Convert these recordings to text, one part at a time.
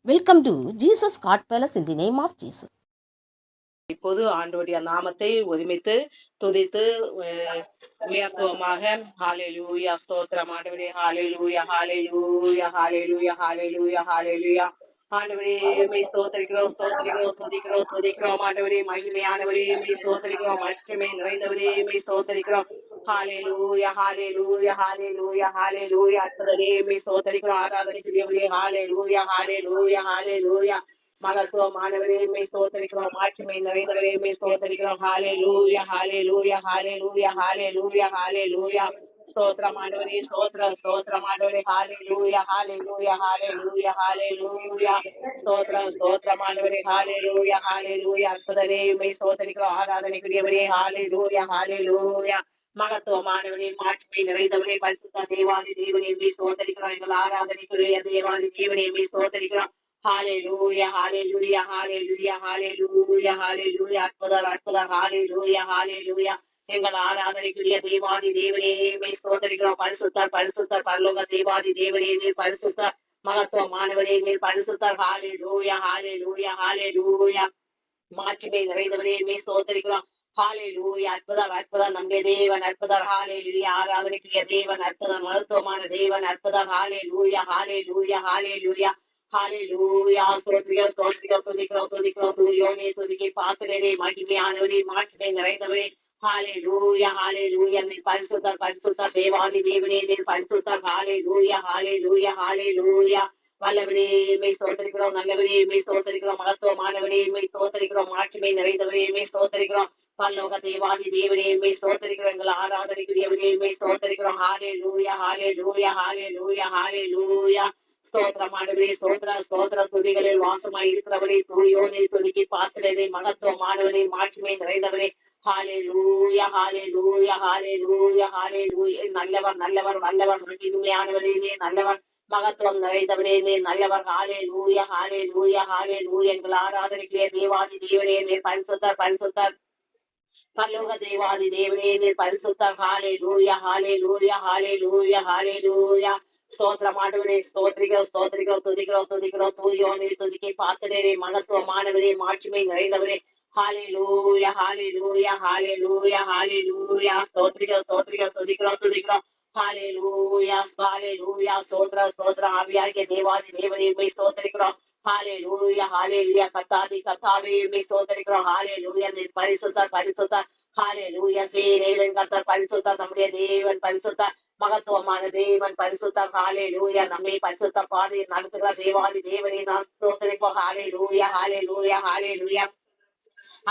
Welcome to Jesus God Palace in the name of Jesus. இப்போது ஆண்டவருடைய நாமத்தை ஒருமித்து துதித்து உயர்த்துவமாக. ஹalleluya ஸ்தோத்திரம் ஆண்டவரே. ஹalleluya ஹalleluya ஹalleluya ஹalleluya ஹalleluya. ஆண்டவரே மெய் ஸ்தோத்திரிக்கிறோம் துதிக்கிறோம் ஆண்டவரே. மகிமையானவரே மெய் ஸ்தோத்திரிக்கிறோம். மகிமை நிறைந்தவரே மெய் ஸ்தோத்திரிக்கிறோம். ஹalleluya ஹalleluya ஹalleluya ஹalleluya. அற்புதரே மெய் ஸ்தோத்திரிக்கிறோம். ஆராதனைக்குரியவரே ஹalleluya ஹalleluya ஹalleluya. மகத்துவமானவரே மெய் ஸ்தோத்திரிக்கிறோம். மாட்சிமை நிறைந்தவரே மெய் ஸ்தோத்திரிக்கிறோம். ஹalleluya ஹalleluya ஹalleluya ஹalleluya ஹalleluya. ஸ்தோத்திரமானவரே ஸ்தோத்திரமானவரே. ஹalleluya ஹalleluya ஹalleluya ஹalleluya. ஸ்தோத்திரமானவரே. ஹalleluya ஹalleluya. அற்புதரே மெய் ஸ்தோத்திரிக்கிறோம். ஆராதனைக்குரியவரே ஹalleluya ஹalleluya. மகத்துவமானவரே மாட்சிமை நிறைந்தவரே பரிசுத்த தேவாதி தேவனே மெய் ஸ்தோத்திரிக்கிறோம். எங்கள் ஆராதனைக்குரிய தேவாதி தேவனே மெய் ஸ்தோத்திரிக்கிறோம். ஹalleluya hallelujah hallelujah hallelujah hallelujah. அற்புதம் hallelujah hallelujah. எங்கள் ஆராதனைக்குரிய தேவாதி தேவனே மெய் ஸ்தோத்திரிக்கிறோம். பரிசுத்தர் பரலோக தேவாதி தேவனே நீர் பரிசுத்தர். மகத்துவமானவரே நீர் பரிசுத்தர். ஹalleluya hallelujah hallelujah. மாட்சிமை நிறைந்தவரே மெய் ஸ்தோத்திரிக்கிறோம். ஹalleluya. அற்புதம் நம்முடைய தேவன் அற்புதர். ஹalleluya. ஆராதனைக்குரிய தேவன் அற்புதம். மகத்துவமான தேவன் அற்புதம். ஹalleluya hallelujah hallelujah ஹalleluya. துதிக்கிறோம் துதியோனே துதிக்கை பாத்திரரே மகிமையானவரே மாட்சிமை நிறைந்தவரே. ஹalleluya hallelujah. நீர் பரிசுத்தர் தேவாதி தேவனே நீர் பரிசுத்தர். ஹalleluya hallelujah hallelujah. வல்லவரே மெய் ஸ்தோத்திரிக்கிறோம். நல்லவரே மெய் ஸ்தோத்திரிக்கிறோம். மகத்துவமானவரே மெய் ஸ்தோத்திரிக்கிறோம். மாட்சிமை நிறைந்தவரே மெய் ஸ்தோத்திரிக்கிறோம். பரலோக தேவாதி தேவனே மெய் ஸ்தோத்திரிக்கிறோம். எங்கள் ஆராதனைக்குரியவரே மெய் ஸ்தோத்திரிக்கிறோம். ஹalleluya hallelujah hallelujah hallelujah. ஸ்தோத்திரமானவரே ஸ்தோத்திர துதிகளில் வாசமாய் இருக்கிறவரே தூயோனே துதிக்கி பாத்திரரே மகத்துவமானவரே மாட்சிமை நிறைந்தவரே. ஹalleluya hallelujah hallelujah hallelujah. நல்லவர் மகிமையானவரே நீ நல்லவர். மகத்துவம் நிறைந்தவரே நீ நல்லவர். ஹalleluya hallelujah hallelujah. எங்கள் ஆராதனைக்குரிய தேவாதி தேவனே நீர் பரிசுத்தர். பரலோக தேவாதி தேவனே நீர் பரிசுத்தர். ஹalleluya hallelujah hallelujah hallelujah. ஸ்தோத்திரமானவரே ஸ்தோத்திரிக்கிறோம் துதிக்கிறோம் தூயோனே துதிக்கை பாத்திரரே மகத்துவமானவரே மாட்சிமை நிறைந்தவரே. ஹalleluya hallelujah hallelujah hallelujah. ஸ்தோத்திரிக்கிறோம் துதிக்கிறோம் ஹalleluya hallelujah. ஸ்தோத்திரம் ஆவியாகிய தேவாதி தேவனே மெய் ஸ்தோத்திரிக்கிறோம். ஹalleluya hallelujah. கர்த்தாவே மெய் ஸ்தோத்திரிக்கிறோம். ஹalleluya. நீர் பரிசுத்தர். ஹalleluya. சேனைகளின் கர்த்தர் பரிசுத்தர். நம்முடைய தேவன் பரிசுத்தர். மகத்துவமான தேவன் பரிசுத்தர். ஹalleluya. நம்மை பரிசுத்த பாதையில் நடத்துகிற தேவாதி தேவனை நாம் ஸ்தோத்திரிப்போம். ஹalleluya hallelujah hallelujah.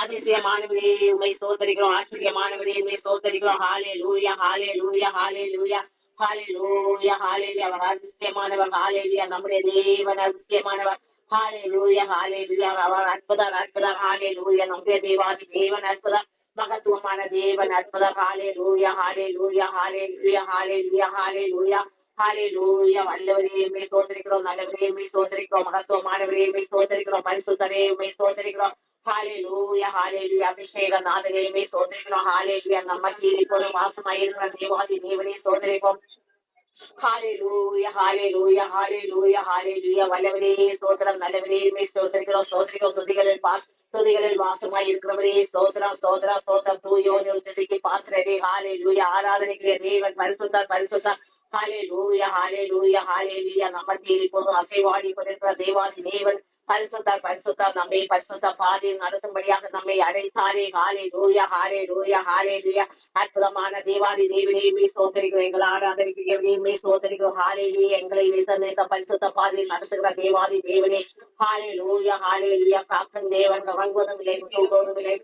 அதிசயமானவரே உம்மை ஸ்தோத்திரிக்கிறோம். ஆச்சரியமானவரே உம்மை ஸ்தோத்திரிக்கிறோம். ஹalleluya hallelujah hallelujah hallelujah hallelujah. அவர் அதிசயமானவர். ஹalleluya. நம்முடைய தேவன் அதிசயமானவர். ஹalleluya hallelujah. அவர் அற்புதர். ஹalleluya. நம்முடைய தேவாதி தேவன் அற்புதர். மகத்துவமான தேவன் அற்புதர். ஹalleluya hallelujah hallelujah hallelujah hallelujah hallelujah. வல்லவரே உம்மை ஸ்தோத்திரிக்கிறோம். நல்லவரே உம்மை ஸ்தோத்திரிக்கிறோம். மகத்துவமானவரே உம்மை ஸ்தோத்திரிக்கிறோம். பரிசுத்தரே உம்மை ஸ்தோத்திரிக்கிறோம். ஹalleluya hallelujah. அபிஷேக நாதரே உம்மை ஸ்தோத்திரிக்கிறோம். ஹalleluya. நம்ம இப்போது வாசமாயிருக்கிற தேவாதி தேவனை ஸ்தோத்திரிப்போம். ஹalleluya hallelujah hallelujah hallelujah. வல்லவரே ஸ்தோத்திரம். நல்லவரே உம்மை ஸ்தோத்திரிக்கிறோம். துதிகளில் வாசமாய் இருக்கிறவரே ஸ்தோத்திரம் தூயோனே துதிக்கை பாத்திரரே. ஹalleluya. ஆராதனைக்குரிய தேவன் பரிசுத்தர். ஹalleluya hallelujah hallelujah. நம்ம இப்போது அசைவாடி கொண்டிருக்கிற தேவாதி தேவன் பரிசுத்தர். நம்மை பரிசுத்த பாதையில் நடத்தும்படியாக நம்மை அழைத்தாரே. ஹalleluya hallelujah hallelujah. அற்புதமான தேவாதி தேவனே மெய் ஸ்தோத்திரிக்கிறோம். எங்கள் ஆராதனைக்குரியவரே மெய் ஸ்தோத்திரிக்கிறோம். ஹalleluya. எங்களை பரிசுத்த பாதையில் நடத்துகிற தேவாதி தேவனே. ஹalleluya hallelujah. காக்கும் தேவன் வணங்குவதும் இல்லை தூங்குவதும் இல்லை.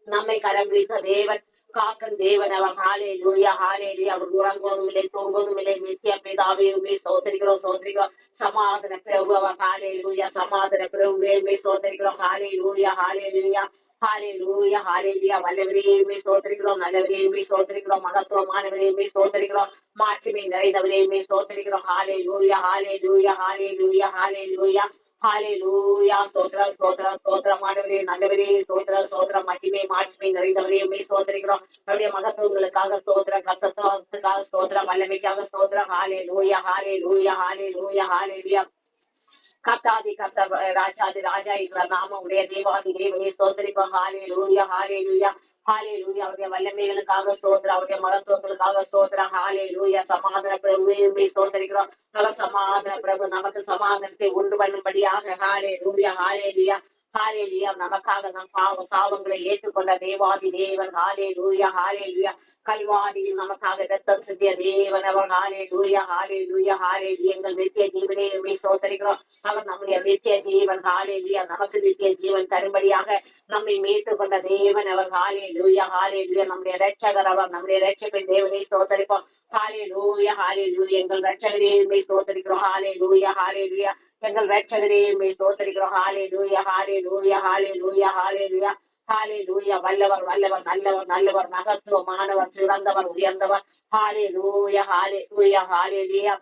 நம்மை கரம் பிடித்த தேவன் காக்கும் தேவன் அவர். ஹalleluya hallelujah. அவர் உறங்குவதும் இல்லை தூங்குவதும் இல்லை. நித்திய பிதாவே உம்மை ஸ்தோத்திரிக்கிறோம். சமாதான பிரபு அவர். ஹalleluya. சமாதான பிரபுவே உம்மை ஸ்தோத்திரிக்கிறோம். ஹalleluya hallelujah hallelujah hallelujah. வல்லவரே உம்மை ஸ்தோத்திரிக்கிறோம். நல்லவரே உம்மை ஸ்தோத்திரிக்கிறோம். மகத்துவமானவரே உம்மை ஸ்தோத்திரிக்கிறோம். மாட்சிமை நிறைந்தவரே உம்மை ஸ்தோத்திரிக்கிறோம். ஹalleluya hallelujah hallelujah hallelujah ஹalleluya. ஸ்தோத்திரமானவரே நல்லவரே ஸ்தோத்திரம் மகிமை மாட்சிமை நிறைந்தவரே உம்மை ஸ்தோத்திரிக்கிறோம். நம்முடைய மகத்துவங்களுக்காக ஸ்தோத்திரம். கர்த்தத்துவத்துக்காக ஸ்தோத்திரம். வல்லமைக்காக ஸ்தோத்திரம். ஹalleluya hallelujah hallelujah hallelujah கத்தாதி கத்த ராஜாதி ராஜா என்ற நாம உடைய தேவாதி தேவனே ஸ்தோத்திரிப்போம். ஹalleluya ஹalleluya ஹalleluya. அவருடைய வல்லமைகளுக்காக ஸ்தோத்திரம், அவருடைய மகத்துவங்களுக்காக ஸ்தோத்திரம். ஹalleluya. சமாதான பிரபுவை ஸ்தோத்திரிக்கிறோம். சமாதான பிரபு நமக்கு சமாதானத்தை உண்டு பண்ணும்படியாக ஹalleluya ஹalleluya ஹalleluya. நமக்காக நம் சாவங்களை ஏற்றுக்கொண்ட தேவாதி தேவன். ஹalleluya ஹalleluya. கல்வாரியில் நமக்காக ரத்தம் சிந்திய தேவன் அவர். ஹalleluya ஹalleluya ஹalleluya. எங்கள் நித்திய ஜீவனே ஸ்தோத்திரிக்கிறோம். அவர் நம்முடைய நித்திய ஜீவன். ஹalleluya. நமக்கு நித்திய ஜீவன் தரும்படியாக நம்மை மீட்டு கொண்ட தேவன் அவர். ஹalleluya ஹalleluya. நம்முடைய ரட்சகர் அவர். நம்முடைய ரட்சகரின் தேவனை ஸ்தோத்திரிப்போம். ஹalleluya ஹalleluya. எங்கள் ரட்சகரே ஸ்தோத்திரிக்கிறோம். ஹalleluya ஹalleluya. எங்கள் ரட்சகரே ஸ்தோத்திரிக்கிறோம். ஹalleluya ஹalleluya ஹalleluya ஹalleluya ஹalleluya. வல்லவர் வல்லவர் நல்லவர் நல்லவர் மகத்துவமானவர் சிறந்தவர் உயர்ந்தவர். ஹalleluya ஹalleluya ஹalleluya.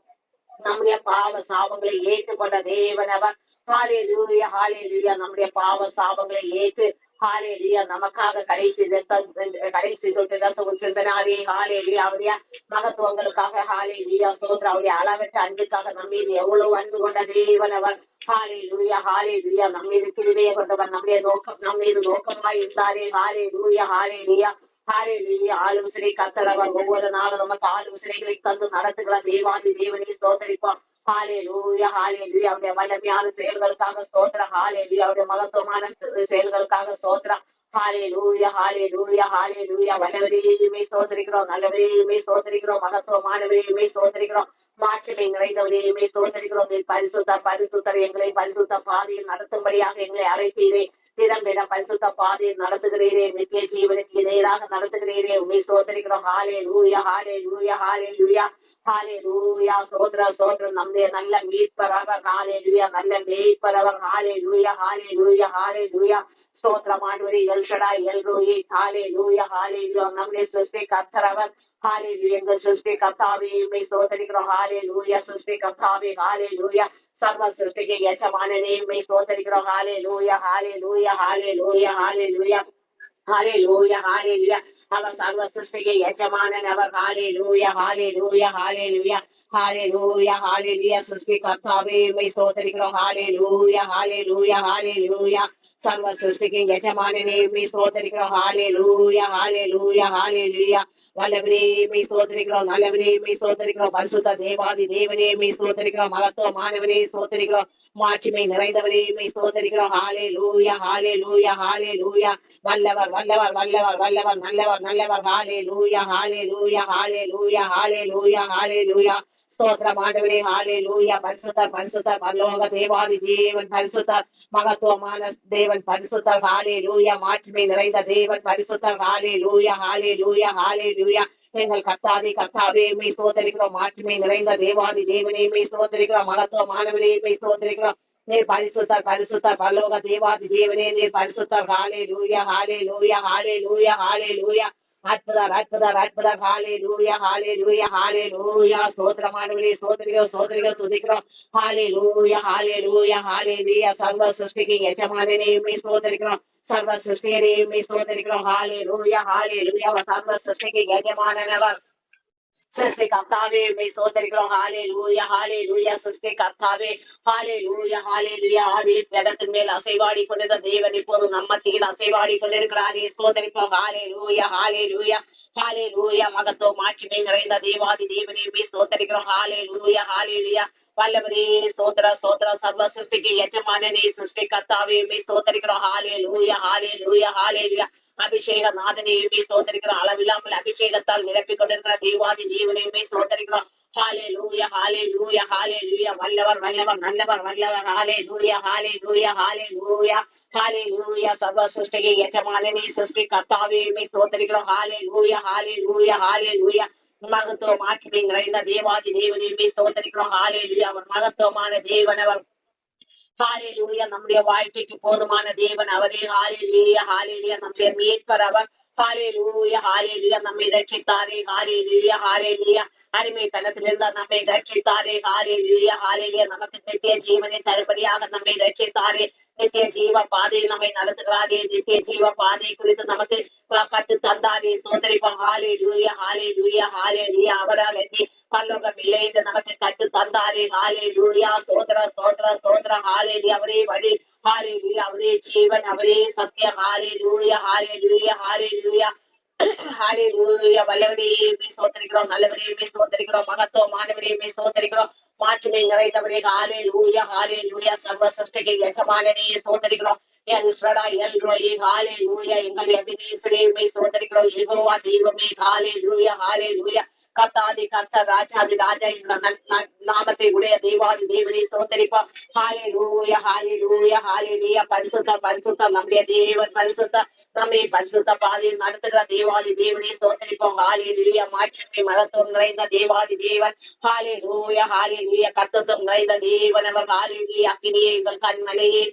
நம்முடைய பாவ சாபங்களை ஏற்றுக்கொண்ட தேவன் அவர். ஹalleluya ஹalleluya. நம்முடைய பாவ சாபங்களை ஏற்று ஹalleluya நமக்காக கடைசி சொட்டு ரத்தம் சிந்தனாரே. ஹalleluya. அவருடைய மகத்துவங்களுக்காக ஹalleluya ஸ்தோத்திரம். அவருடைய அளவற்ற அன்புக்காக நம்மீது எவ்வளவு அன்பு கொண்ட தேவன் அவர். ஹalleluya ஹalleluya. நம்மீது கிருபையை கொண்டவர். நம்மீது நோக்கமாய் இருந்தாரே. ஹalleluya ஹalleluya ஹalleluya. ஆலோசனை கத்தலவர். ஒவ்வொரு நாளும் நமக்கு ஆலோசனைகளை தந்து நடத்துகிற தேவாதி தேவனை ஸ்தோத்திரிப்போம். ஹalleluya ஹalleluya. அவருடைய வல்லமையான செயல்களுக்காக ஸ்தோத்திரம். ஹalleluya. அவருடைய மகத்துவமான செயல்களுக்காக ஸ்தோத்திரம். ஹalleluya ஹalleluya ஹalleluya. வல்லவரையுமே ஸ்தோத்திரிக்கிறோம். நல்லவரையுமே ஸ்தோத்திரிக்கிறோம். மகத்துவமானவரையுமே ஸ்தோத்திரிக்கிறோம். மாற்றமை நிறைந்தவரையுமே ஸ்தோத்திரிக்கிறோம். பரிசுத்தர் எங்களை பரிசுத்த பாதையில் நடத்தும்படியாக எங்களை அழைத்தீரே. திறம்பிட பரிசுத்த பாதையில் நடத்துகிறீரே. நித்திய ஜீவனுக்கு நேராக நடத்துகிறீரே. உண்மை ஸ்தோத்திரிக்கிறோம். ஹalleluya ஹalleluya ஹalleluya ஹalleluya. சோத்திரம் நம்முடைய நல்ல மீட்பரவர். ஹalleluya. நல்ல மேய்ப்பரவர். ஹalleluya ஹalleluya ஹalleluya. ஸ்தோத்திரம் ஆண்டவரே. எல்ஷடாய் எல்ரோயி. ஹalleluya ஹalleluya. நம்முடைய சிருஷ்டி கர்த்தரவர். ஹalleluya. எங்கள் சிருஷ்டி கர்த்தாவே ஸ்தோத்திரிக்கிறோம். ஹalleluya. சிருஷ்டி கர்த்தாவே. ஹalleluya. சர்வ சிருஷ்டிக்கு எஜமானனே ஸ்தோத்திரிக்கிறோம். ஹalleluya ஹalleluya ஹalleluya ஹalleluya ஹalleluya ஹalleluya. அவர் சர்வ சிருஷ்டிக்கு எஜமானன் அவர். ஹalleluya ஹalleluya ஹalleluya ஹalleluya ஹalleluya. சிருஷ்டி கர்த்தாவே ஸ்தோத்திரிக்கிறோம். ஹalleluya ஹalleluya ஹalleluya. சர்வ சிருஷ்டிக்கு எஜமானனே ஸ்தோத்திரிக்கிறோம். ஹalleluya ஹalleluya ஹalleluya. வல்லவரே ஸ்தோத்திரிக்கிறோம். நல்லவரே ஸ்தோத்திரிக்கிறோம். பரிசுத்த தேவாதி தேவனே ஸ்தோத்திரிக்கிறோம். மகத்துவமானவரே ஸ்தோத்திரிக்கிறோம். மாட்சிமை நிறைந்தவரே ஸ்தோத்திரிக்கிறோம். ஹalleluya ஹalleluya ஹalleluya. வல்லவர் வல்லவர் வல்லவர் வல்லவர் நல்லவர் நல்லவர். ஹalleluya ஹalleluya ஹalleluya ஹalleluya ஹalleluya. ஸ்தோத்திரம் ஆண்டவரே. ஹalleluya. பரிசுத்தர் பரிசுத்தர் பரலோக தேவாதி தேவன் பரிசுத்தர். மகத்துவமான தேவன் பரிசுத்தர். ஹalleluya. மாட்சிமை நிறைந்த தேவன் பரிசுத்தர். ஹalleluya ஹalleluya ஹalleluya. எங்கள் கர்த்தாவே ஸ்தோத்திரிக்கிறோம். மாட்சிமை நிறைந்த தேவாதி தேவனே ஸ்தோத்திரிக்கிறோம். மகத்துவமானவரே ஸ்தோத்திரிக்கிறோம். நீர் பரிசுத்தர் பரிசுத்தர் பரலோக தேவாதி தேவனே நீர் பரிசுத்தர். ஹalleluya ஹalleluya ஹalleluya ஹalleluya. அற்புதர் அற்புதர் அற்புதர். ஹalleluya ஹalleluya ஹalleluya. ஸ்தோத்திரமானவரே ஸ்தோத்திரிக்கிறோம் துதிக்கிறோம். ஹalleluya ஹalleluya ஹalleluya. சர்வ சிருஷ்டிக்கு எஜமானனே ஸ்தோத்திரிக்கிறோம். சர்வ சிருஷ்டியரே ஸ்தோத்திரிக்கிறோம். ஹalleluya ஹalleluya. சர்வ சிருஷ்டிக்கு எஜமானனவர். சிருஷ்டி கர்த்தாவே ஸ்தோத்திரிக்கிறோம். ஹalleluya ஹalleluya. சிருஷ்டி கர்த்தாவே. ஹalleluya ஹalleluya. ஆதி ஜகத்தின் மேல் அசைவாடி கொண்டிருந்த தேவன் இப்போது நம்ம மத்தியில் அசைவாடி கொண்டிருக்கிறாரே. ஸ்தோத்திரிப்போம். ஹalleluya ஹalleluya ஹalleluya. மகத்துவம் மாட்சிமை நிறைந்த தேவாதி தேவனே ஸ்தோத்திரிக்கிறோம். ஹalleluya ஹalleluya. வல்லவரே ஸ்தோத்திர சர்வ சிருஷ்டிக்கு எஜமானனே சிருஷ்டி கர்த்தாவே ஸ்தோத்திரிக்கிறோம். ஹalleluya ஹalleluya ஹalleluya. அபிஷேக நாதனையுமே ஸ்தோத்திரிக்கிறோம். அளவில்லாமல் அபிஷேகத்தால் நிரப்பிக் கொண்டிருக்கிற தேவாதி ஜீவனையுமே ஸ்தோத்திரிக்கிறோம். ஹalleluya ஹalleluya ஹalleluya. வல்லவர் வல்லவர் நல்லவர் வல்லவர். ஹalleluya ஹalleluya ஹalleluya ஹalleluya. சர்வ சிருஷ்டிக்கு எஜமானனே சிருஷ்டி கர்த்தாவே ஸ்தோத்திரிக்கிறோம். ஹalleluya ஹalleluya ஹalleluya. மகத்துவம் மாட்சிமை நிறைந்த தேவாதி தேவனையுமே ஸ்தோத்திரிக்கிறோம். ஹalleluya. அவர் மகத்துவமான தேவன் அவர். ஹalleluya. நம்முடைய வாழ்க்கைக்கு போதுமான தேவன் அவரே. ஹalleluya ஹalleluya. நம்முடைய மீட்பர் அவர். ஹalleluya ஹalleluya. நம்மை ரட்சித்தாரே. ஹalleluya ஹalleluya. அடிமைத்தனத்திலிருந்து நம்மை ரட்சித்தாரே. ஹalleluya ஹalleluya. நமக்கு நித்திய ஜீவனை தருபடியாக நம்மை ரட்சித்தாரே. நித்திய ஜீவ பாதையில் நம்மை நடத்துகிறாரே. நித்திய ஜீவ பாதை குறித்து நமக்கு கட்டு தந்தாரே. ஸ்தோத்திரிப்போம். ஹalleluya ஹalleluya ஹalleluya. அவரால் பரலோகம் இல்லை என்று நமக்கு கட்டு தந்தார். வந்தாரே ஹalleluya ஸ்தோத்திர ஸ்தோத்திர ஸ்தோத்திர ஹalleluya அவரே வழி ஹalleluya அவரே ஜீவன் அவரே சத்தியம் ஹalleluya ஹalleluya ஹalleluya ஹalleluya வல்லவரே ஸ்தோத்திரிக்கிறோம் நல்லவரே ஸ்தோத்திரிக்கிறோம் மகத்துவமானவரே ஸ்தோத்திரிக்கிறோம் மாட்சிமை நிறைந்தவரே ஹalleluya ஹalleluya சர்வ சிருஷ்டிக்கு எஜமானனே ஸ்தோத்திரிக்கிறோம் என் ஸ்ரடா எல் ரோயி ஹalleluya எங்கள் எபினேசரே ஸ்தோத்திரிக்கிறோம் யெகோவா தெய்வமே ஹalleluya ஹalleluya கர்த்தாதி கர்த்தர் ராஜாதி ராஜா இந்த நாமத்தை உடைய தேவாதி தேவனை ஸ்தோத்திரிப்போம் ஹalleluya ஹalleluya ஹalleluya பரிசுத்த பரிசுத்த நம்முடைய தேவன் பரிசுத்த நம்மை பரிசுத்த பாதையில் நடத்துகிற தேவாதி தேவனை ஸ்தோத்திரிப்போம் ஹalleluya மாட்சிமை மகத்துவம் நிறைந்த தேவாதி தேவன் ஹalleluya ஹalleluya கர்த்தத்துவம் நிறைந்த தேவன் அவர் ஹalleluya அக்கினியே எங்கள் கண்மலையே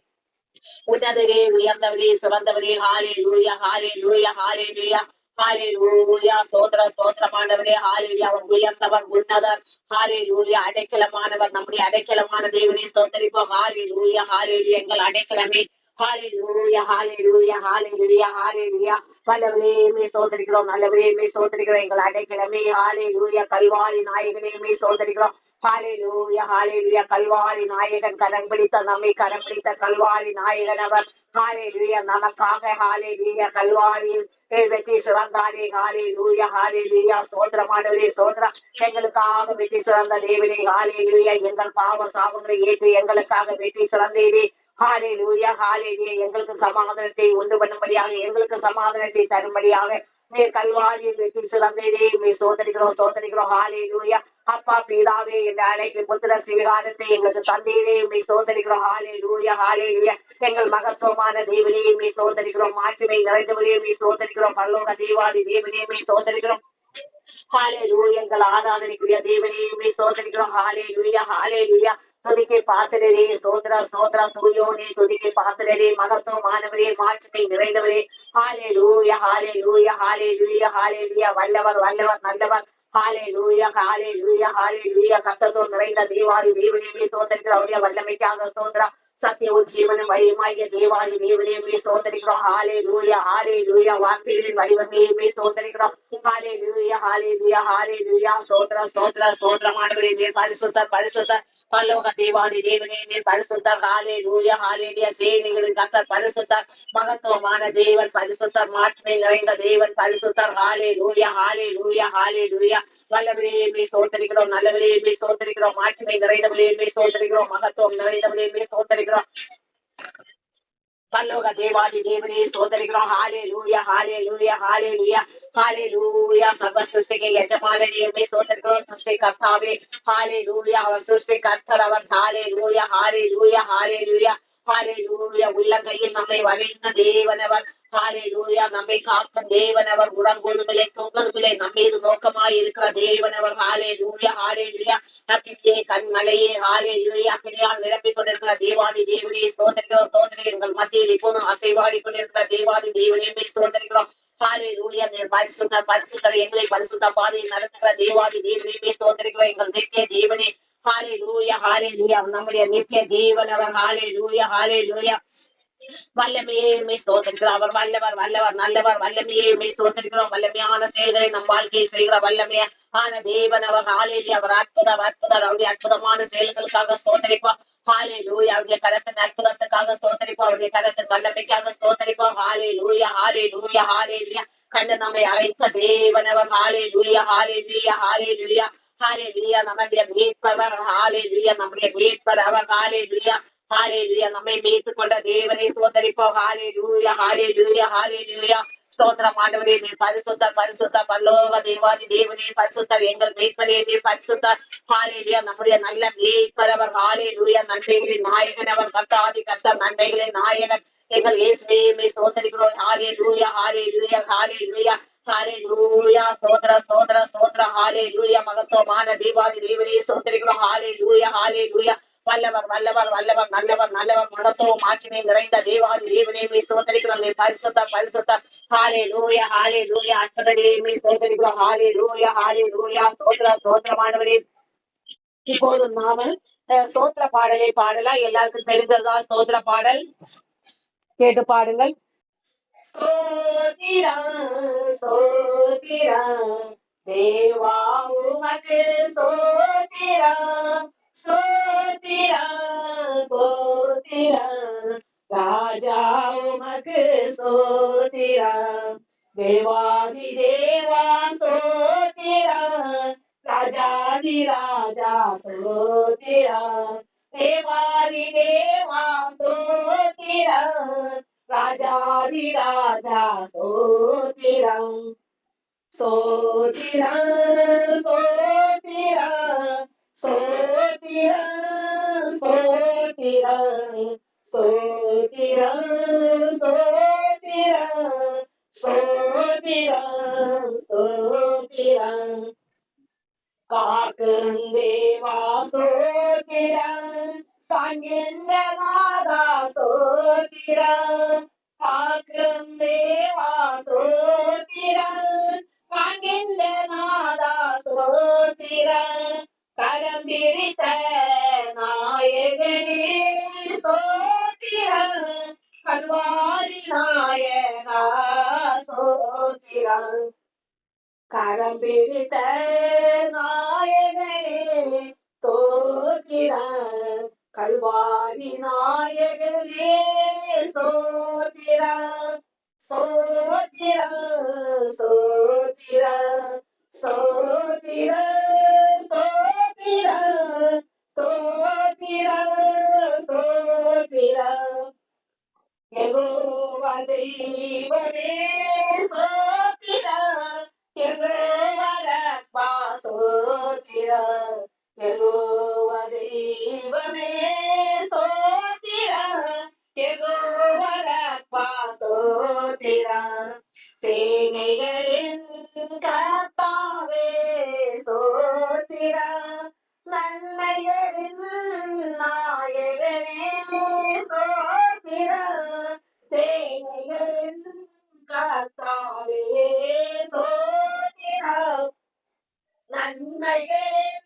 உன்னதரே உயர்ந்தவரே சிறந்தவரே ஹalleluya ஹalleluya ஹalleluya ஹalleluya ஸ்தோத்திர ஸ்தோத்திரமானவரே ஹalleluya அவர் உயர்ந்தவர் உன்னதர் ஹalleluya அடைக்கலமானவர் நம்முடைய அடைக்கலமான தேவனை ஸ்தோத்திரிப்போம் ஹalleluya ஹalleluya எங்கள் அடைக்கலமே ஹalleluya ஹalleluya ஹalleluya ஹalleluya வல்லவரே ஸ்தோத்திரிக்கிறோம் நல்லவரே ஸ்தோத்திரிக்கிறோம் எங்கள் அடைக்கலமே ஹalleluya கல்வாரி நாயகனே ஸ்தோத்திரிக்கிறோம் ஹalleluya ஹalleluya கல்வாரி நாயகன் கரம் பிடித்த நம்மை கரம் பிடித்த கல்வாரி நாயகன் அவர் ஹalleluya நமக்காக ஹalleluya கல்வாரியில் வெற்றி சிறந்தாரே ஹalleluya ஹalleluya ஸ்தோத்திரமானவரே ஸ்தோத்திரம் எங்களுக்காக வெற்றி சிறந்த தேவனே ஹalleluya எங்கள் பாவ சாபங்களை ஏற்று எங்களுக்காக வெற்றி சிறந்தேரே ஹalleluya ஹalleluya எங்களுக்கு சமாதானத்தை உண்டு பண்ணும்படியாக எங்களுக்கு சமாதானத்தை தரும்படியாக நீர் கல்வாரியில் வெற்றி சிறந்தேரே சோதரிக்கிறோம் சோதரிக்கிறோம் ஹalleluya அப்பா பிதாவே என்ற அழைக்கு புத்திர சிவிகாரத்தை எங்களுக்கு தந்தீரே சோதரிக்கிறோம் ஹalleluya ஹalleluya எங்கள் மகத்துவமான தேவனே சோதரிக்கிறோம் மாட்சிமை நிறைந்தவரே சோதரிக்கிறோம் பரலோக தேவாதி தேவனே சோதரிக்கிறோம் ஹalleluya எங்கள் ஆராதனைக்குரிய தேவனே சோதரிக்கிறோம் ஹalleluya ஹalleluya துதிக்கை பாத்திரரே சோதர சோதர சூயோனே துதிக்கை பாத்திரரே மகத்துவமானவரே மாட்சிமை நிறைந்தவரே ஹalleluya ஹalleluya ஹalleluya ஹalleluya வல்லவர் வல்லவர் நல்லவர் ஹalleluya ஹalleluya ஹalleluya கர்த்தத்துவம் நிறைந்த தேவாதி தேவனே சோதரிக்கிற அவருடைய வல்லமைக்காக சோதரா சத்தியவும் ஜீவனும் வழியுமாகிய தேவாதி தேவனே சோதரிக்கிறோம் ஹalleluya ஹalleluya வார்த்தைகளின் வடிவமே சோதரிக்கிறோம் ஹalleluya ஹalleluya ஹalleluya சோதர சோதர சோதரமானவரே பரிசுத்த பரிசுத்த பரலோக தேவாதி தேவனே பரிசுத்தர் ஹalleluya ஹalleluya சேனைகளின் கர்த்தர் பரிசுத்தர் மகத்துவமான தேவன் பரிசுத்தர் மாட்சிமை நிறைந்த தேவன் பரிசுத்தர் ஹalleluya ஹalleluya ஹalleluya வல்லவரே சோதரிக்கிறோம் நல்லவரே சோதரிக்கிறோம் மாட்சிமை நிறைந்தவரே சோதரிக்கிறோம் மகத்துவம் நிறைந்தவரே சோதரிக்கிறோம் பரலோக தேவாதி தேவனே சோதரிக்கிறோம் ஹalleluya ஹalleluya ஹalleluya ஹalleluya சர்வ சிருஷ்டிக்கு எஜமானனே சோதரிக்கிறோம் சிருஷ்டி கர்த்தாவே ஹalleluya அவர் சிருஷ்டி கர்த்தர் அவர் ஹalleluya ஹalleluya ஹalleluya ஹalleluya உள்ளங்கையில் நம்மை வரைந்த தேவனவர் ஹalleluya நம்மை காக்கும் தேவனவர் உடம்பொழுதுகளை தொங்கல்களை நம்மீது நோக்கமாய் இருக்கிற தேவனவர் ஹalleluya ஹalleluya நம்பிக்கையே கண்மலையே ஹalleluya அக்கினியால் நிரப்பிக் கொண்டிருக்கிற தேவாதி தேவனே சோதரிக்கிறோம் சோதரி எங்கள் மத்தியில் இப்போதும் அசைவாடி கொண்டிருக்கிற தேவாதி தேவனே சோதரிக்கிறோம் ஹalleluya நீர் பரிசுத்தர் பரிசுத்தர் எங்களை பரிசுத்த பாதையில் நடத்துகிற தேவாதி தேவனே சோதரிக்கிறோம் எங்கள் நித்திய தேவனே ஹalleluya ஹalleluya நம்முடைய நித்திய தேவனவர் ஹalleluya ஹalleluya வல்லமையே சோதரிக்கிறோம் அவர் வல்லவர் வல்லவர் நல்லவர் வல்லமையே சோதரிக்கிறோம் வல்லமையான செயல்களை நம் வாழ்க்கையை செய்கிற வல்லமையா ஆன தேவன் அவர் ஹalleluya அவர் அற்புதம் அற்புதம் அவருடைய அற்புதமான செயல்களுக்காக சோதரிப்போம் ஹalleluya அவருடைய கரத்தின் அற்புதத்துக்காக சோதரிப்போம் அவருடைய கரத்தின் வல்லமைக்காக சோதரிப்போம் ஹalleluya ஹalleluya ஹalleluya கண்டு நம்மை அழைத்த தேவன் அவர் ஹalleluya ஹalleluya ஹalleluya ஹalleluya நம்முடைய மீட்பவர் ஹalleluya நம்முடைய மீட்பர் அவர் ஹalleluya ஹalleluya நம்மை மீட்டுக் கொண்ட தேவனை சோதரிப்போம் ஹalleluya ஹalleluya ஹalleluya ஸ்தோத்திரம் ஆண்டவரே நீர் பரிசுத்தர் பரிசுத்தர் பரலோக தேவாதி தேவனே பரிசுத்தர் எங்கள் மீட்பரே நீர் பரிசுத்தர் ஹalleluya நம்முடைய நல்ல மீட்பர் அவர் ஹalleluya நன்மைகளின் நாயகன் அவர் கர்த்தாதி கர்த்தர் நன்மைகளின் நாயகன் எங்கள் இயேசுவே சோதரிக்கிறோம் ஹalleluya ஹalleluya ஹalleluya ஹalleluya சோதர சோதர சோதர ஹalleluya மகத்துவமான தேவாதி தேவனே சோதரிக்கிறோம் ஹalleluya ஹalleluya வல்லவர் வல்லவர் வல்லவர் நல்லவர் நல்லவர் மகத்துவம் மாட்சிமை நிறைந்த தேவாதி தேவனே சோதரிக்கிறோம் பரிசுத்த பரிசுத்த ஹalleluya ஹalleluya அற்புதமே சோதரிக்கிறோம் ஹalleluya ஹalleluya சோதர சோதரமானவரே இப்போது நாம சோதர பாடலை பாடலாம் எல்லாருக்கும் தெரிஞ்சதா சோதர பாடல் கேட்டு பாடுங்கள் சோதிரா தேவா உமக்கு சோதிரா ராஜாதிராஜா ஸ்தோத்திரம் தேவாதி தேவா ஸ்தோத்திரம் ராஜாதிராஜா ஸ்தோத்திரம் ஸ்தோத்திரம் ஸ்தோத்திரம் ஸ்தோத்திரம் ஸ்தோத்திரம் ஸ்தோத்திரம் ஸ்தோத்திரம் ஸ்தோத்திரம் காக்கும் தேவா ஸ்தோத்திரம் காண்கின்ற நாதா ஸ்தோத்திரம் காக்கும் தேவா ஸ்தோத்திரம் காண்கின்ற நாதா ஸ்தோத்திரம் கரம் பிடித்த நாயகனே ஸ்தோத்திரம் கல்வாரி நாயகா ஸ்தோத்திரம் கரம் பிடித்த நாயகனே ஸ்தோத்திரம் கல்வாரி நாயகனே ஸ்தோத்திரம் ஸ்தோத்திரம் ஸ்தோத்திரம் ஸ்தோத்திரம் ஸ்தோத்திரம் ஸ்தோத்திரம் ஸ்தோத்திரம் யெகோவா தெய்வமே ஸ்தோத்திரம் யெகோவா ரப்பா ஸ்தோத்திரம் யெகோவா தெய்வமே ஸ்தோத்திரம் யெகோவா ரப்பா ஸ்தோத்திரம் சேனைகளின் கர்த்தாவே ஸ்தோத்திரம் நன்மைகளின் நாயகனே ஸ்தோத்திரம் சேனைகளின் கர்த்தாவே ஸ்தோத்திரம் நன்மைகளின்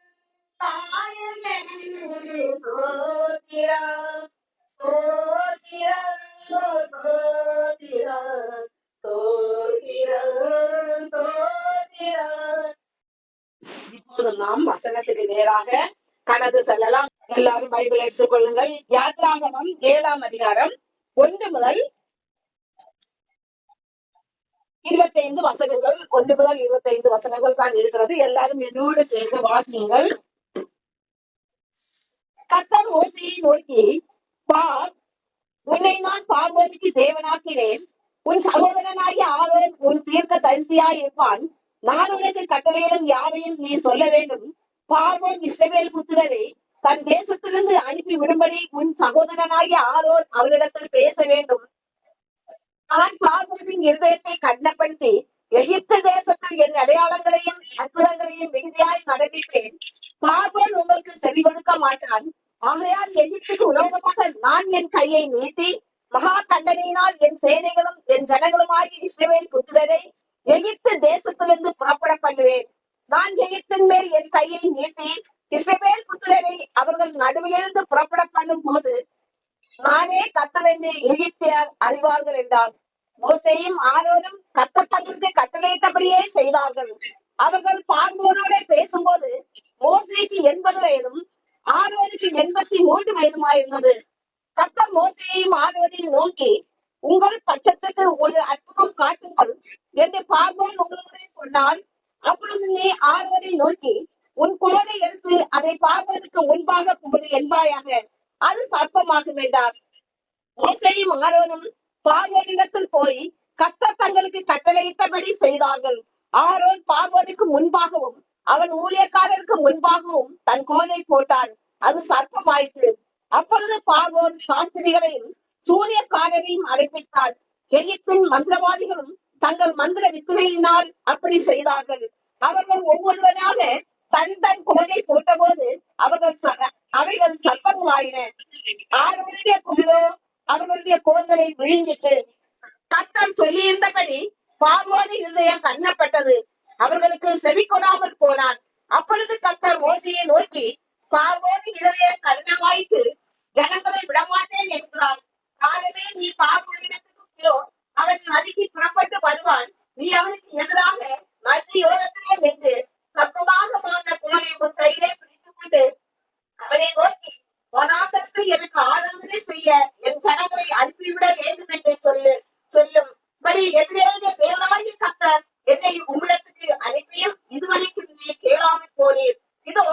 நாயகனே ஸ்தோத்திரம் ஸ்தோத்திரம் ஸ்தோத்திரம் ஸ்தோத்திரம் ஸ்தோத்திரம். இப்போது நாம் வசனத்துக்கு நேராக கடந்து செல்லலாம். எல்லாரும் பைபிள் எடுத்துக் கொள்ளுங்கள். யாத்ராகமம் 7ஆம் அதிகாரம் 1 முதல் 25 வசனங்கள் 1 முதல் 25 வசனங்கள் தான் இருக்கிறது. எல்லாரும் என்னோடு சேர்ந்து வாசியுங்கள். கர்த்தர் மோசேயை நோக்கி, பார், உன்னை நான் பார்வோனுக்கு தேவனாக்கினேன். உன் சகோதரனாகிய ஆரோன் உன் தீர்க்கதரிசியாய் இருப்பான். நான் உனக்கு கட்டளையிடும் யாவையும் நீ சொல்ல வேண்டும். பார்வோன் இஸ்ரவேல் புத்திரரை தன் தேசத்திலிருந்து அனுப்பி விடும்படி உன் சகோதரனாகிய ஆரோன் அவரிடத்தில் பேச வேண்டும். நான் பார்வோனின் இருதயத்தை கடினப்படுத்தி எகிப்து தேசத்தில் என் அடையாளங்களையும் அற்புதங்களையும் மிகுதியாய் நடத்திட்டேன். பார்வோன் உங்களுக்கு செவி கொடுக்க மாட்டான். ஆகையால் எகிப்துக்கு உலோகமாக நான் என் கையை நீட்டி மகா தண்டனையினால் என் சேனைகளும் என் ஜனங்களுமாகி இஸ்ரவேல் புத்திரரை எகிப்து தேசத்திலிருந்து புறப்பட பண்ணுவேன். நான் எகிப்தின் மேல் என் கையை நீட்டி இஸ்ரவேல் புத்திரரை அவர்கள் நடுவிலிருந்து புறப்பட பண்ணும் போது நானே கர்த்தர் என்று எகிப்தியர் அறிவார்கள் என்றார். மோசேயும் ஆரோனும் கர்த்தர் தங்களுக்கு கட்டளையிட்டபடியே செய்தார்கள். அவர்கள் பார்வோனோட பேசும்போது மோசேக்கு 80 வயதும் ஆரோனுக்கு 83 வயதுமாயிருந்தது. கர்த்தர் மோசேயையும் ஆரோனையும் நோக்கி, உங்கள் பட்சத்துக்கு ஒரு அற்புதம் காட்டுங்கள் என்று பார்வோன் உங்களுடைய சொன்னால், அப்பொழுது நீ ஆரோனை நோக்கி, உன் குரலை எடுத்து அதை பார்வோனுக்கு முன்பாக போடு என்பாயாக, அது சர்ப்பமாகும் என்றார். மோசேயும் ஆரோனும் பார்வோனிடத்தில் போய் கர்த்தர் தங்களுக்கு கட்டளையிட்டபடி செய்தார்கள். ஆரோன் பார்வோனுக்கு முன்பாகவும் அவன் ஊழியக்காரருக்கு முன்பாகவும் தன் குரலை போட்டான். அது சர்ப்பமாயிற்று. அப்பொழுது பார்வோன் சாஸ்திரிகளையும் சூரியக்காரரையும் அழைப்பித்தார். எகிப்தின் மந்திரவாதிகளும் தங்கள் மந்திர வித்துகளினால் அப்படி செய்தார்கள். அவர்கள் ஒவ்வொருவராக தன் தன் குரலை போட்டபோது அவைகள் சர்ப்பங்களாயின. ஆரோனுடைய குரலோ அவர்களுடைய குரல்களை விழுங்கிட்டு. கர்த்தர் சொல்லியிருந்தபடி பார்வோனின் இருதயம் கண்ணப்பட்டது. அவர்களுக்கு செவி கொடாமல் போனான். அப்பொழுது கர்த்தர் மோசேயை நோக்கி, பார்வோனின் இருதயம் கடினமாயிற்று, ஜனங்களை விடமாட்டேன் என்கிறான். காலமே நீ பார்வோனிடத்திலோ அவன் நதிக்கு புறப்பட்டு வருவான். நீ அவனுக்கு எதிராக நதியோரத்திலே நின்று சத்தமாக மாறின குரலை உன் கையிலே பிடித்துக் கொண்டு அவனை நோக்கி, வனாந்தரத்தில் எனக்கு ஆராதனை செய்ய என் ஜனங்களை அனுப்பிவிட வேண்டும் என்று சொல்லும் படி என்னுடைய தேவனாகிய கர்த்தர் என்னை உம்மிடத்துக்கு அனுப்பியும் இதுவரைக்கும் நீ கேளாமல் போனீர். இதோ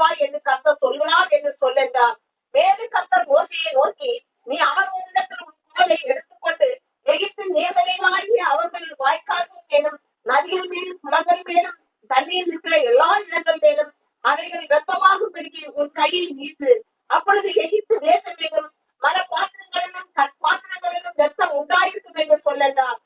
கொள்வாய் என்று கர்த்தர் சொல்கிறார் என்று சொல்லென்றார். மேலும் கர்த்தர் மோசையை நோக்கி, நீ அவர்களிடத்தில் உன் கோலை எடுத்துக்கொண்டு எகிப்தின் நேர்மையாகிய அவர்கள் வாய்க்கால்கள் மேலும் நதிகள் மேலும் குளங்கள் மேலும் தண்ணீர் இருக்கிற எல்லா இடங்கள் மேலும் அவைகள் வெப்பமாக பெருகி உன் கையில் வீசு. அப்பொழுது எகிப்து தேசம் எங்கும் மரப்பாத்திரங்களிலும் கற்பாத்திரங்களிலும் வெப்பம் உண்டாயிருக்கும் என்று சொல்லென்றார்.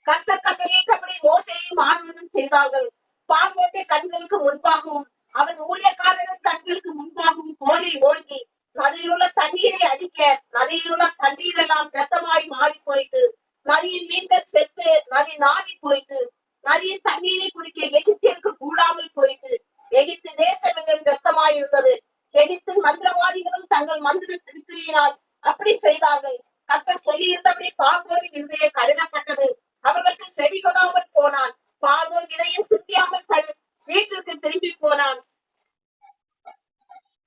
கர்த்தர் கட்டளையிட்டபடி மோசேயும் ஆரோனும் செய்தார்கள். பார்வோனுடைய கண்களுக்கு முன்பாகவும் அவன் ஊழியக்காரரின் கண்களுக்கு முன்பாகவும் கோலை ஓங்கி நதியில் உள்ள தண்ணீரை அடிக்க நதியில் உள்ள தண்ணீர் எல்லாம் ரத்தமாய் மாறி போயிட்டு நதியின் மீன்கள் செத்து நதி நாடி போயிட்டு நதியின் தண்ணீரை குடிக்க எகிப்திற்கு கூடாமல் போயிட்டு எகிப்து தேசம் எங்கும் ரத்தமாய் இருந்தது. எகிப்தின் மந்திரவாதிகளும் தங்கள் மந்திர திருத்தியினால் அப்படி செய்தார்கள். கர்த்தர் சொல்லியிருந்தபடி பார்வோனின் இருதயம் கருதப்பட்டது. அவர்களுக்கு செவி கொடாமல் போனான். பார்வோன் இதையும் சிந்தியாமல் தன் வீட்டிற்கு திரும்பி போனான்.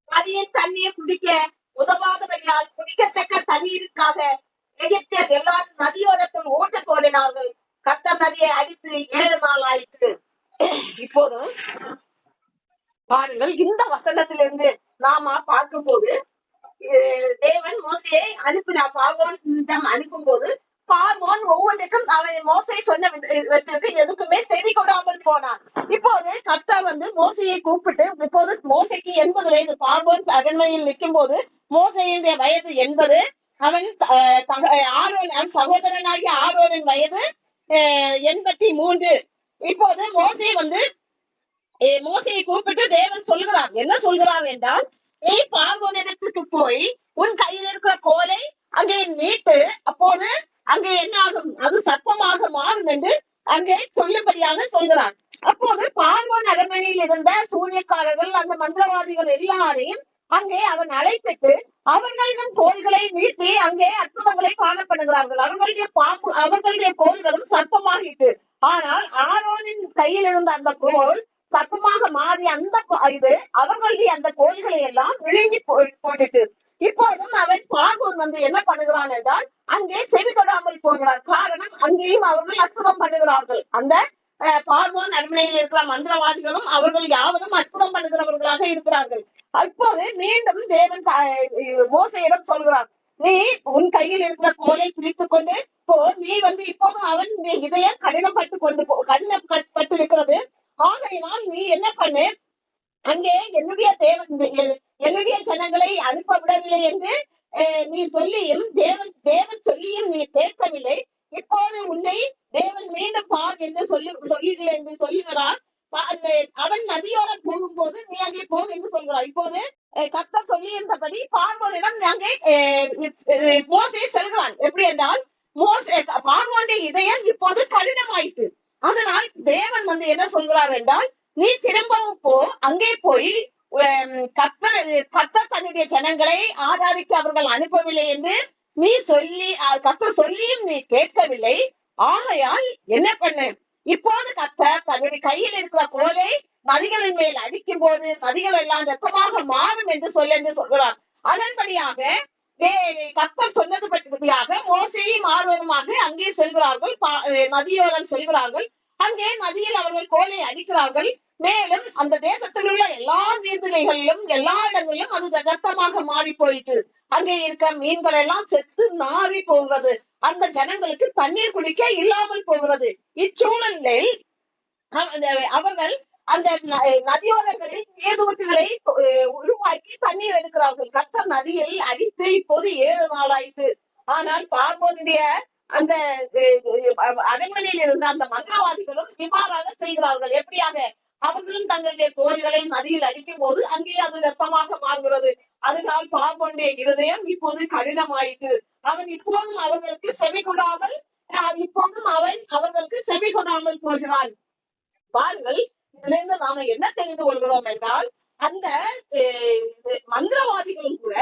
நதியின் தண்ணீர் குடிக்க உதவாதவையால் குடிக்கத்தக்க தண்ணீருக்காக எகிப்தியர் எல்லாரும் நதியோரத்தில் ஓட்ட தோன்றினார்கள். கர்த்தர் நதியை அடித்து 7 நாள் ஆயிற்று. இப்போது பாருங்கள், இந்த வசனத்திலிருந்து நாம பார்க்கும் போது தேவன் மோசையை அனுப்பினார். பார்வோனிடம் அனுப்பும் போது பார்வோன் ஒவ்வொன்றுக்கும் அவன் மோசை சொன்ன எதுக்குமே செவி கொடாமல் போனான். இப்போது கர்த்தர் மோசையை கூப்பிட்டு, இப்போது மோசைக்கு 80 வயது. பார்வோன் அரண்மனையில் நிற்கும் போது மோசையுடைய வயது 80. அவன் சகோதரனாகிய ஆரோனின் வயது 83. இப்போது மோசையை கூப்பிட்டு தேவன் சொல்கிறார். என்ன சொல்கிறார் என்றால், நீ பார்வோனிடத்துக்கு போய் உன் கையில் இருக்கிற கோலை அங்கே நீட்டு, அப்போது அங்கே என்ன ஆகும், அது சர்ப்பமாக மாறும் என்று அங்கே சொல்லும்படியாக சொல்கிறார். அப்போது பார்வோன் அரண்மனையில் இருந்த சூனியக்காரர்கள் அந்த மந்திரவாதிகள் எல்லாரையும் அங்கே அவன் அழைத்துட்டு அவர்களிடம் கோள்களை நீட்டி அங்கே அற்புதங்களை காணப்படுகிறார்கள். அவர்களுடைய கோள்களும் சர்ப்பமாகிட்டு, ஆனால் ஆரோனின் கையில் இருந்த அந்த கோல் சர்ப்பமாக மாறி அந்த இது அவர்களுடைய அந்த கோள்களை எல்லாம் விழுங்கி போட்டுட்டு, இப்போதும் அவன் பார்வோன் என்ன பண்ணுகிறான் என்றால் அங்கே செவி கொடாமல் போகிறார். காரணம், அங்கேயும் அவர்கள் அற்புதம் பண்ணுகிறார்கள். அந்த பார்வோன் அரண்மனையில் இருக்கிற மந்திரவாதிகளும் அவர்கள் யாவரும் அற்புதம் பண்ணுகிறவர்களாக இருக்கிறார்கள். அப்போது மீண்டும் தேவன் மோசையிடம் சொல்கிறார், நீ உன் கையில் இருக்கிற கோலை பிடித்துக் கொண்டு போ. நீ இப்போதும் அவன் இதயம் கடினப்பட்டு இருக்கிறது. ஆகையினால் நீ என்ன பண்ணு, அங்கே என்னுடைய ஜனங்களை அனுப்ப விடவில்லை என்று நீ சொல்லியும் தேவன் சொல்லியும் நீ கேட்கவில்லை. இப்போது உன்னை தேவன் மீண்டும் பார் என்று சொல்லுகிறார். அவன் நதியோட போகும்போது நீ அங்கே போ என்று சொல்கிறார். இப்போது கர்த்தர் சொல்லியிருந்தபடி பார்வோனிடம் அங்கே மோசே செல்கிறான். எப்படி என்றால், பார்வோனுடைய இதயம் இப்போது கடினமாயிற்று. அதனால் தேவன் என்ன சொல்கிறார் என்றால், நீ திரும்பவும் போ, அங்கே போய் கர்த்தர் தன்னுடைய ஜனங்களை ஆராதிக்க அவர்கள் அனுப்பவில்லை என்று நீ கர்த்தர் சொல்லியும் நீ கேட்கவில்லை. ஆகையால் என்ன பண்ணு, இப்போது கர்த்தர் தன்னுடைய கையில் இருக்கிற கோலை நதிகளின் மேல் அடிக்கும் போது நதிகள் எல்லாம் ரத்தமாக மாறும் என்று சொல்கிறார். அதன்படியாக கர்த்தர் சொன்னது பற்றியாக மோசேயும் ஆர்வமாக அங்கே செல்கிறார்கள். நதியோரம் செல்கிறார்கள். அங்கே நதியில் அவர்கள் கோலை அடிக்கிறார்கள். மேலும் அந்த தேசத்தில் உள்ள எல்லா நீர்நிலைகளிலும் எல்லா இடங்களிலும் அது ரத்தமாக மாறி போயிட்டு அங்கே இருக்க மீன்கள் எல்லாம் செத்து நாறி போகிறது. அந்த ஜனங்களுக்கு தண்ணீர் குடிக்க இல்லாமல் போகிறது. இச்சூழலில் அவர்கள் அந்த நதியோரங்களில் நீரூற்றுகளை உருவாக்கி தண்ணீர் எடுக்கிறார்கள். கர்த்தர் நதியில் அடித்து இப்போது 7 நாள் ஆயிற்று. ஆனால் பார்வோனுடைய அந்த அரண்மனையில் இருந்த அந்த மந்திரவாதிகளும் இவ்வாறாக செய்கிறார்கள். எப்படியாக அவர்களும் தங்களுடைய கோரிகளை நதியில் அடிக்கும் போது அங்கே அது வெப்பமாக மாறுகிறது. அதனால் பார்வோனுடைய இருதயம் இப்போது கடினமாயிற்று. அவன் இப்போதும் அவர்களுக்கு செவி கொடாமல் போகிறான். பாருங்கள், இதிலிருந்து நாம என்ன தெரிந்து கொள்கிறோம் என்றால், அந்த மந்திரவாதிகளும் கூட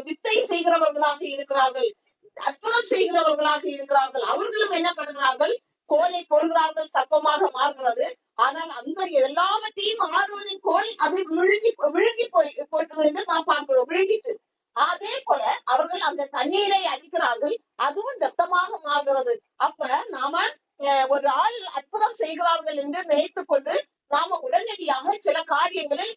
வித்தை செய்கிறவர்களாக இருக்கிறார்கள், அற்புதம் செய்கிறவர்களாக இருக்கிறார்கள். அவர்களும் என்ன பண்ணுகிறார்கள், கோலை கொள்கிறார்கள், சர்ப்பமாக மாறுகிறது. ஆனால் அந்த எல்லாவற்றையும் ஆர்வனின் கோல் அது விழுங்கி போயிட்டு என்று நாம் பார்க்கிறோம், விழுங்கிட்டு. அதே போல அவர்கள் அந்த தண்ணீரை அடிக்கிறார்கள், அதுவும் ரத்தமாக மாறுகிறது. அப்ப நாம ஒரு ஆள் அற்புதம் செய்கிறார்கள் என்று நினைத்துக் கொண்டு நாம உடனடியாக சில காரியங்களில்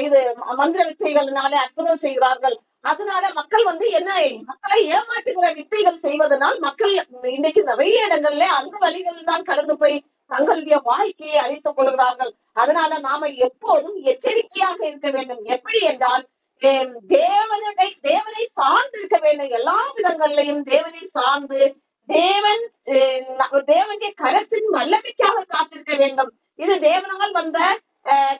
இது மந்திர வித்தைகளினாலே அற்புதம் செய்கிறார்கள். அதனால மக்கள் என்ன மக்களை ஏமாற்றுகிற வித்தைகள் செய்வதனால் மக்கள் இன்னைக்கு நிறைய இடங்கள்ல அந்த வழிகளில் தான் கடந்து போய் தங்களுடைய வாழ்க்கையை அழித்துக் கொள்கிறார்கள். அதனால நாம எப்போதும் எச்சரிக்கையாக இருக்க வேண்டும். எப்படி என்றால் தேவனை சார்ந்து இருக்க வேண்டும். எல்லா விதங்களிலையும் தேவனை சார்ந்து தேவனுடைய கரத்தின் வல்லமைக்காக காத்திருக்க வேண்டும். இது தேவனால் வந்த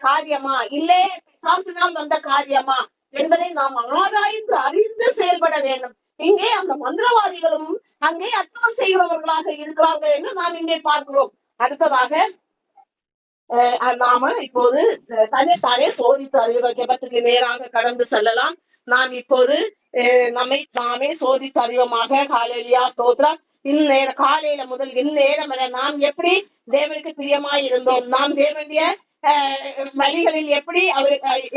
காரியமா இல்லை பிசாசினால் வந்த காரியமா என்பதை நாம் ஆராய்ந்து அறிந்து செயல்பட வேண்டும். இங்கே அந்த மந்திரவாதிகளும் அங்கே அர்த்தம் செய்கிறவர்களாக இருக்கிறார்கள் என்று நாம் இங்கே பார்க்கிறோம். அடுத்ததாக நாம இப்போது தன்னைத்தானே சோதித்து அறிகிற ஜெபத்துக்கு நேராக கடந்து செல்லலாம். நாம் இப்போது நாமே சோதித்து அறிவோமாக. ஹல்லேலூயா ஸ்தோத்திரம். காலையில முதல் இந்நேரம் என நாம் எப்படி தேவனுக்கு பிரியமாய் இருந்தோம், நாம் தேவனுடைய வழிகளில்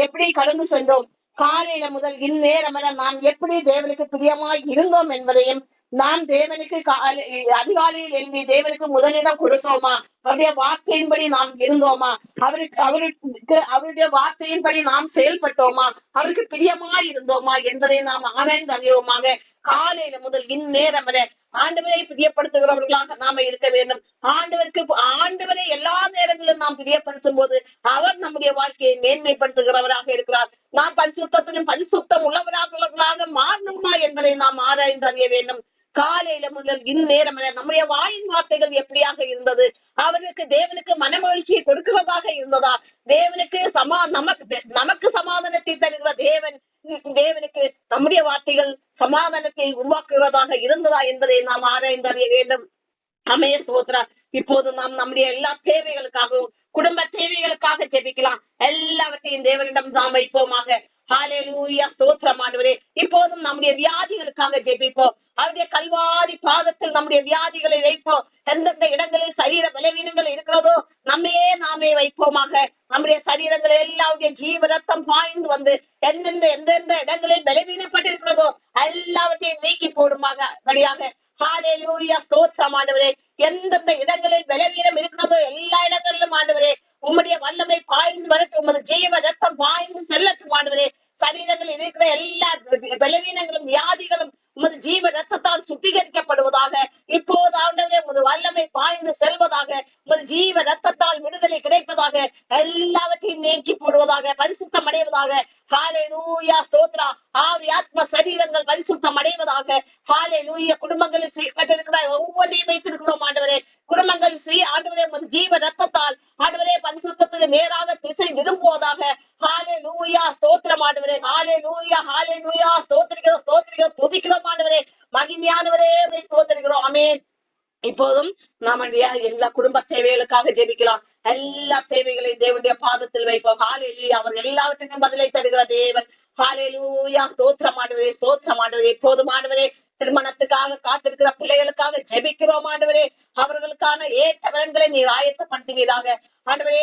எப்படி கடந்து சென்றோம், காலையில முதல் இந்நேரம் என நாம் எப்படி தேவனுக்கு பிரியமாய் இருந்தோம் என்பதையும், நாம் தேவனுக்கு அதிகாலையில் எழுதி தேவனுக்கு முதலிடம் கொடுத்தோமா, அவருடைய வார்த்தையின்படி நாம் இருந்தோமா, அவருடைய வார்த்தையின்படி நாம் செயல்பட்டோமா, அவருக்கு பிரியமாய் இருந்தோமா என்பதை நாம் ஆராய்ந்து அறிவோமாக. காலையில முதல் இந்நேரம் வரை ஆண்டவரை பிரியப்படுத்துகிறவர்களாக நாம இருக்க வேண்டும். ஆண்டவரை எல்லா நேரங்களிலும் நாம் பிரியப்படுத்தும் போது அவர் நம்முடைய வாழ்க்கையை மேன்மைப்படுத்துகிறவராக இருக்கிறார். நாம் பரிசுத்தம் உள்ளவராக மாறணுமா என்பதை நாம் ஆராய்ந்து அறிய வேண்டும். காலையில முதல் இந்நேரம் நம்முடைய வாயின் வார்த்தைகள் எப்படியாக இருந்தது, அவருக்கு தேவனுக்கு மனமகிழ்ச்சியை கொடுக்கிறதாக இருந்ததா, தேவனுக்கு நமக்கு சமாதானத்தை தருகிற தேவனுக்கு நம்முடைய வார்த்தைகள் சமாதானத்தை உருவாக்குகிறதாக இருந்ததா என்பதை நாம் ஆராய்ந்து அறிய வேண்டும். அமே ஸ்தோத்திரம். இப்போது நாம் நம்முடைய எல்லா தேவைகளுக்காகவும் குடும்ப தேவைகளுக்காக ஜெபிக்கலாம். எல்லாவற்றையும் தேவனிடம் நாம் வைப்போமாக. ஹல்லேலூயா ஸ்தோத்திரம் ஆண்டவரே. இப்போதும் நம்முடைய வியாதிகளுக்காக ஜெபிப்போம். அவருடைய கல்வாரி பாதத்தில் நம்முடைய வியாதிகளை வைப்போம். எந்தெந்த இடங்களில் சரீர பலவீனங்கள் இருக்கிறதோ நாமே வைப்போமாக. நம்முடைய சரீரங்கள் எல்லாருடைய ஜீவ ரத்தம் பாய்ந்து வந்து எந்தெந்த இடங்களில் பலவீனப்பட்டிருக்கிறதோ எல்லாவற்றையும் நீக்கி போடுமாக. ஹல்லேலூயா ஸ்தோத்திரம் ஆண்டவரே. எந்தெந்த இடங்களில் பலவீனம் இருக்கிறதோ எல்லா இடங்களிலும் ஆண்டவரே உம்முடைய வல்லமை பாய்ந்து வரட்டும். உமது ஜீவ ரத்தம் பாய்ந்து செல்லட்டும் ஆண்டவரே. சரீரங்களில் இருக்கிற எல்லா பலவீனங்களும் வியாதிகளும் உமது ஜீவ ரத்தத்தால் சுத்திகரிக்கப்படுவதாக. இப்போது ஆண்டவரே உமது வல்லமை பாய்ந்து செல்வதாக. உமது ஜீவ ரத்தத்தால் விடுதலை கிடைப்பதாக. எல்லாவற்றையும் நீக்கி போடுவதாக. பரிசுத்தம் அடைவதாக. ஹல்லேலூயா ஸ்தோத்திரம். ஆவி ஆத்ம சரீரங்கள் பரிசுத்தம் அடைவதாக. ஹல்லேலூயா. குடும்பங்களில் செய்யப்பட்டிருக்கிற ஒவ்வொன்றையும் வைத்திருக்கிறோம் ஆண்டவரே. குடும்பங்கள் ஆண்டவரே உமது ஜீவ ரத்தத்தால் ஆண்டவரே பரிசுத்தத்துக்கு நேராக திசை விரும்புவதாக. ஹல்லேலூயா ஸ்தோத்திரம் ஆண்டவரே. ஹல்லேலூயா ஸ்தோத்திரிக்கிறோம் துதிக்கிறோம் ஆண்டவரே. மகிமையானவரே ஸ்தோத்திரிக்கிறோம். ஆமென். இப்போதும் நாம எல்லா குடும்ப தேவைகளுக்காக ஜெபிக்கலாம். எல்லா தேவைகளையும் தேவனுடைய பாதத்தில் வைப்போம். ஹல்லேலூயா. அவர் எல்லாவற்றுக்கும் பதிலை தருகிற தேவன். ஹல்லேலூயா ஸ்தோத்திரம் ஆண்டவரே. இப்போதும் ஆண்டவரே திருமணத்துக்காக காத்திருக்கிற பிள்ளைகளுக்காக ஜெபிக்கிறோம் ஆண்டவரே. அவர்களுக்கான ஏற்ற வரன்களை நீர் ஆயத்தப்படுத்துவீராக ஆண்டவரே.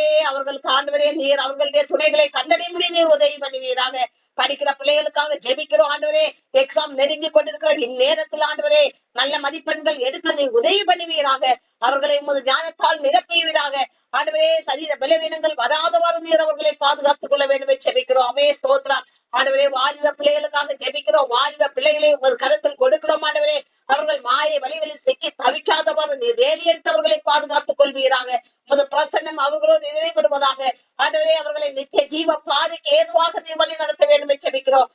ஆண்டவரே நீர் அவர்களுடைய துணைகளை கண்டறியும்படி நீர் உதவி பண்ணுவீராக. படிக்கிற பிள்ளைகளுக்காக ஜெபிக்கிறோம் ஆண்டவரே. எக்ஸாம் நெருங்கி கொண்டிருக்கிற இந்நேரத்தில் ஆண்டவரே நல்ல மதிப்பெண்கள் எடுக்க நீர் உதவி பண்ணுவீராக. அவர்களை உமது ஞானத்தால் நிரப்புவீராக ஆண்டவரே. சரீர பலவீனங்கள் வராதவாறு நீர் அவர்களை பாதுகாத்துக் கொள்ள வேண்டும் என்று ஜெபிக்கிறோம். அமே ஸ்தோத்திரம் ஆண்டவரே. வாலிப பிள்ளைகளுக்காக ஜெபிக்கிறோம். வாலிப பிள்ளைகளை ஒரு கருத்தில் கொடுக்கிறோம் ஆண்டவரே. அவர்கள் மாய வழிகளில் சிக்கி தவிக்காதவாறு நீர் வேலையெடுத்தவர்களை பாதுகாத்துக் கொள்வீராக. உமது பிரசன்னம் அவர்களோடு நிறைவேறுவதாக ஆண்டவரே. அவர்களை நித்திய ஜீவ பாதைக்கு ஏதுவாக நீர் வழி நடத்த வேண்டும் என்று ஜெபிக்கிறோம்.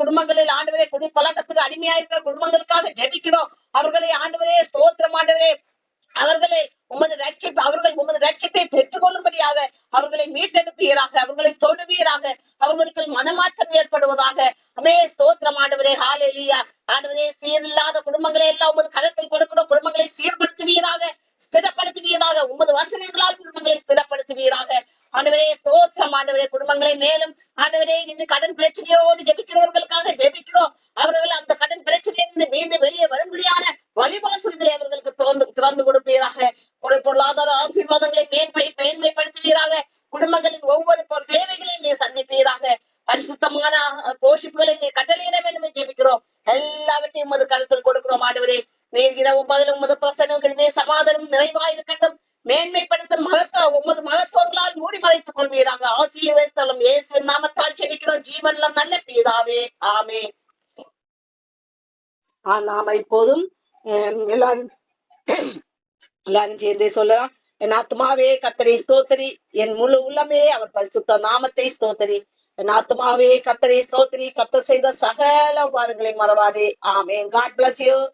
குடும்பங்களில் ஆண்டவரே குடி பழக்கத்துக்கு அடிமையாயிருக்கிற குடும்பங்களுக்காக ஜெபிக்கிறோம். அவர்களை ஆண்டவரே ஸ்தோத்திரம் ஆண்டவரே. அவர்கள் உமது ரட்சிப்பை பெற்றுக் கொள்ளும்படியாக அவர்களை மீட்டெடுப்பீராக. அவர்களை தொடுவீராக. அவர்களுக்கு மனமாற்றம் ஏற்படுவதாக. அமே ஸ்தோத்திரம் ஆண்டவரே. ஹல்லேலூயா ஆண்டவரே. சீரில்லாத குடும்பங்களை எல்லாம் உமது கரத்தில் கொடுக்கிறோம். குடும்பங்களை சீர்படுத்துவீராக, ஸ்திரப்படுத்துவீராக. உமது வசனங்களால் குடும்பங்களை ஸ்திரப்படுத்துவீராக ஆண்டவரே. ஸ்தோத்திரம் ஆண்டவரே. குடும்பங்களை மேலும் ஆண்டவரே இந்த கடன் பிரச்சனையோடு ஜெபிக்கிறவர்களுக்காக ஜெபிக்கிறோம். அவர்கள் அந்த கடன் பிரச்சனையிலிருந்து மீண்டும் வெளியே வரும்படியான வழிபாடுகளை அவர்களுக்கு திறந்து கொடுப்பீராக. ஒரு பொருளாதார ஆசீர்வாதங்களை மேன்மைப்படுத்துவீராக. குடும்பங்களின் ஒவ்வொரு தேவைகளையும் நீர் சந்திப்பீராக. பரிசுத்தமான போஷிப்புகளை நீர் கட்டளையிட வேண்டும் என்று ஜெபிக்கிறோம். எல்லாவற்றையும் உமது கருத்தில் கொடுக்கிறோம் ஆண்டவரே. நீர் இரவும் பதிலும் உமது பிரசன்னங்களுடைய சமாதானம் நிறைவாயிருக்கட்டும். மேன்மைப்படுத்தும் உமது மகத்துவங்களால் மூடி மறைத்துக் கொள்வீராக. ஆசீர்வதித்தலும் இயேசுவின் நாம இப்போதும் எல்லாரும் எல்லாரும் சேர்ந்தே சொல்லலாம். என் ஆத்மாவே கர்த்தரை ஸ்தோத்திரி, என் முழு உள்ளமே அவர் பரிசுத்த நாமத்தை ஸ்தோத்திரி. என் ஆத்மாவே கர்த்தரை ஸ்தோத்திரி, கர்த்தர் செய்த சகல உபகாரங்களை மறவாதே. ஆமென். God bless you.